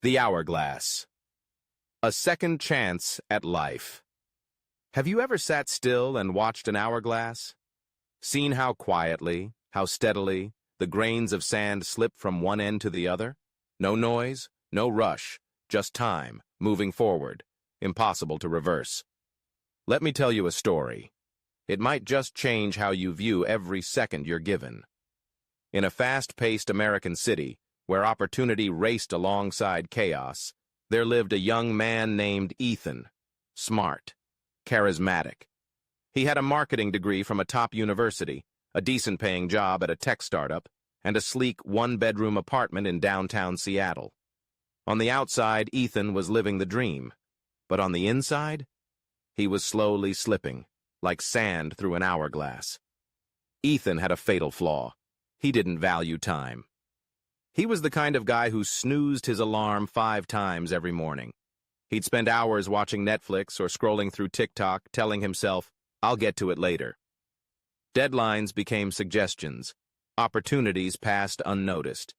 The hourglass. A second chance at life. Have you ever sat still and watched an hourglass? Seen how quietly, how steadily, the grains of sand slip from one end to the other? No noise, no rush, just time, moving forward, impossible to reverse. Let me tell you a story. It might just change how you view every second you're given. In a fast-paced American city, where opportunity raced alongside chaos, there lived a young man named Ethan. Smart, charismatic. He had a marketing degree from a top university, a decent-paying job at a tech startup, and a sleek one-bedroom apartment in downtown Seattle. On the outside, Ethan was living the dream, but on the inside, he was slowly slipping, like sand through an hourglass. Ethan had a fatal flaw. He didn't value time. He was the kind of guy who snoozed his alarm 5 times every morning. He'd spend hours watching Netflix or scrolling through TikTok, telling himself, "I'll get to it later." Deadlines became suggestions. Opportunities passed unnoticed.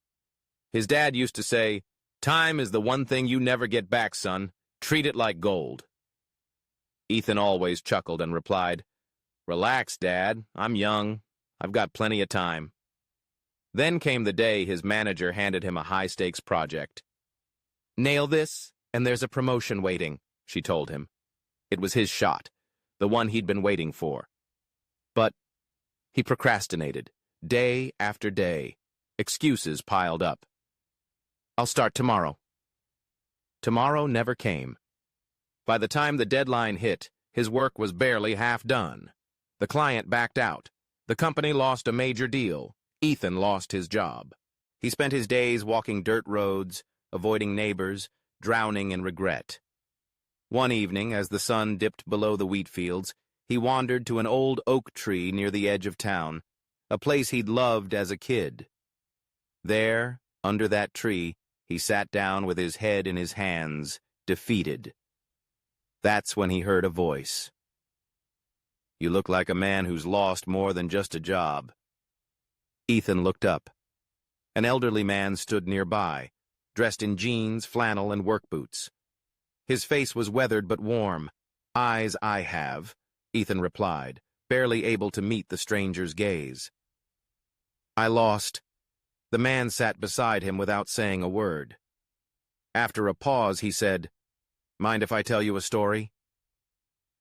His dad used to say, "Time is the one thing you never get back, son. Treat it like gold." Ethan always chuckled and replied, "Relax, Dad. I'm young. I've got plenty of time." Then came the day his manager handed him a high-stakes project. "Nail this, and there's a promotion waiting," she told him. It was his shot, the one he'd been waiting for. But he procrastinated, day after day. Excuses piled up. "I'll start tomorrow." Tomorrow never came. By the time the deadline hit, his work was barely half done. The client backed out. The company lost a major deal. Ethan lost his job. He spent his days walking dirt roads, avoiding neighbors, drowning in regret. One evening, as the sun dipped below the wheat fields, he wandered to an old oak tree near the edge of town, a place he'd loved as a kid. There, under that tree, he sat down with his head in his hands, defeated. That's when he heard a voice. "You look like a man who's lost more than just a job." Ethan looked up. An elderly man stood nearby, dressed in jeans, flannel, and work boots. His face was weathered but warm. "Eyes I have," Ethan replied, barely able to meet the stranger's gaze. "I lost." The man sat beside him without saying a word. After a pause, he said, "Mind if I tell you a story?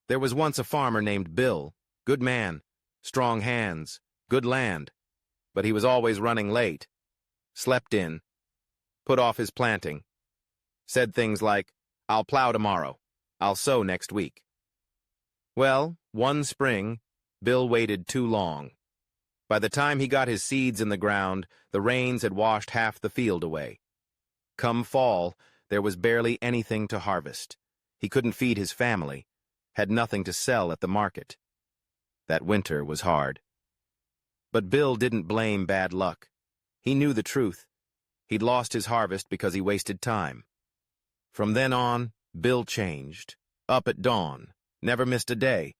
There was once a farmer named Bill, good man, strong hands, good land, but he was always running late, slept in, put off his planting, said things like, 'I'll plow tomorrow, I'll sow next week.' Well, one spring, Bill waited too long. By the time he got his seeds in the ground, the rains had washed half the field away. Come fall, there was barely anything to harvest. He couldn't feed his family, had nothing to sell at the market. That winter was hard. But Bill didn't blame bad luck. He knew the truth. He'd lost his harvest because he wasted time. From then on, Bill changed. Up at dawn, never missed a day.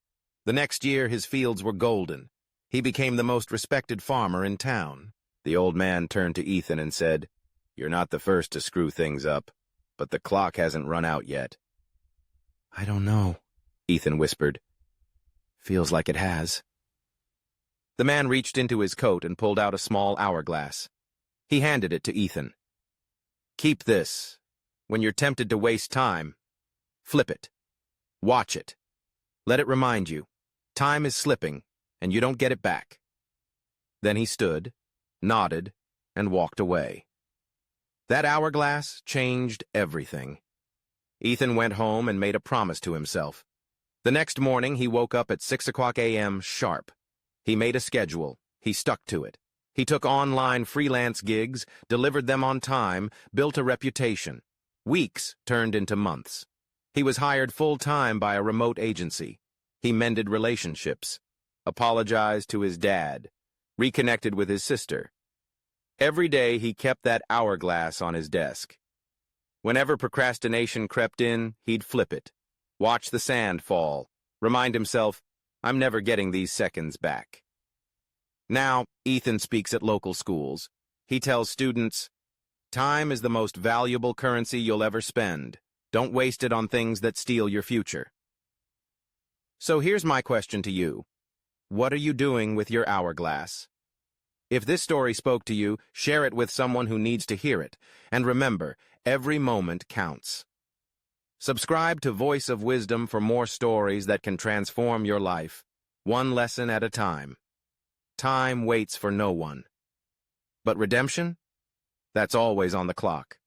The next year, his fields were golden. He became the most respected farmer in town. The old man turned to Ethan and said, "You're not the first to screw things up, but the clock hasn't run out yet." "I don't know," Ethan whispered. "Feels like it has." The man reached into his coat and pulled out a small hourglass. He handed it to Ethan. "Keep this. When you're tempted to waste time, flip it. Watch it. Let it remind you, time is slipping, and you don't get it back." Then he stood, nodded, and walked away. That hourglass changed everything. Ethan went home and made a promise to himself. The next morning, he woke up at 6 o'clock a.m. sharp. He made a schedule. He stuck to it. He took online freelance gigs, delivered them on time, built a reputation. Weeks turned into months. He was hired full-time by a remote agency. He mended relationships, apologized to his dad, reconnected with his sister. Every day he kept that hourglass on his desk. Whenever procrastination crept in, he'd flip it, watch the sand fall, remind himself, "I'm never getting these seconds back." Now, Ethan speaks at local schools. He tells students, Time is the most valuable currency you'll ever spend. Don't waste it on things that steal your future. So here's my question to you. What are you doing with your hourglass? If this story spoke to you, share it with someone who needs to hear it. And remember, every moment counts. Subscribe to Voice of Wisdom for more stories that can transform your life, one lesson at a time. Time waits for no one. But redemption? That's always on the clock.